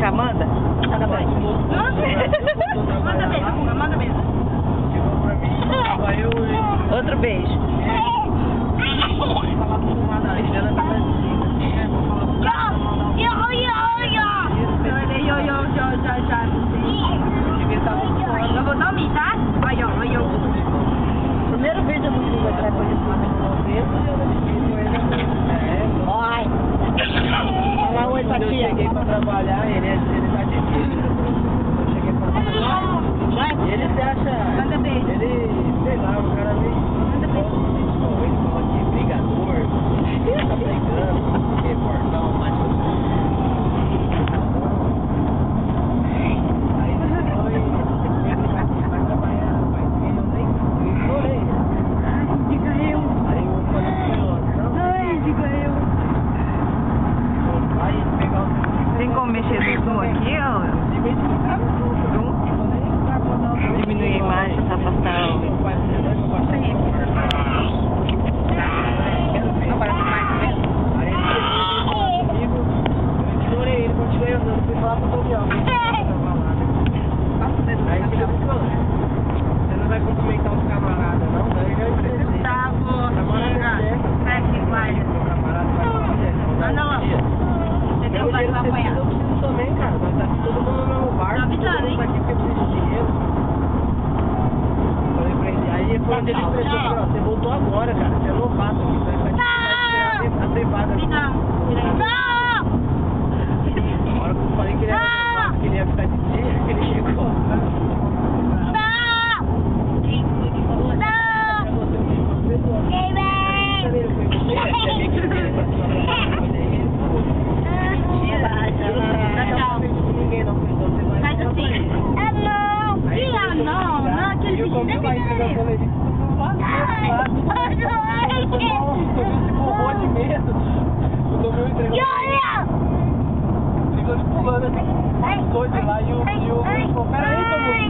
com a Amanda? Manda beijo. Manda beijo, manda beijo. Chegou pra mim, tava eu e... Outro beijo. Falar com uma da Estrela, tava assim, Eu vou dormir, tá? Aí, ó, aí, ó. Primeiro vídeo do mundo vai trazer esse Oi! Fala oi pra quando eu tia. cheguei pra trabalhar, ele tá difícil. Eu cheguei pra trabalhar. E ele se acha... Manda beijo. Ele, sei lá, o cara meio... Manda beijo. Ele fala de brigador, tá brigando, que portão, mas... Aí ele foi... Vai trabalhar, vai ter, eu nem chorei. Diga eu. Aí eu falei pra ele, não, Ai, diga eu. vai pegar o... Tem como mexer no zoom aqui, ó? Diminuir a imagem, se afastar o... Você não vai cumprimentar os camaradas, não? Daí já emprestei. Gustavo, entendeu? Vai apanhar. Eu preciso também, cara. Nós tá aqui todo mundo no mesmo bar. Tá avisando, Todo mundo hein? tá aqui porque precisa de dinheiro. Falei pra ele. Aí quando ele emprestou, falou, ó, você voltou agora, cara. Você é novato aqui. Você vai esperar a privada. Não! Na hora que eu falei que ele era novato, que ele ia ficar de dia, que ele chegou. Faz assim. Não, aquele bicho nem tem de medo. O meu entregou. Ficou pulando assim, dois lá e o falou, peraí,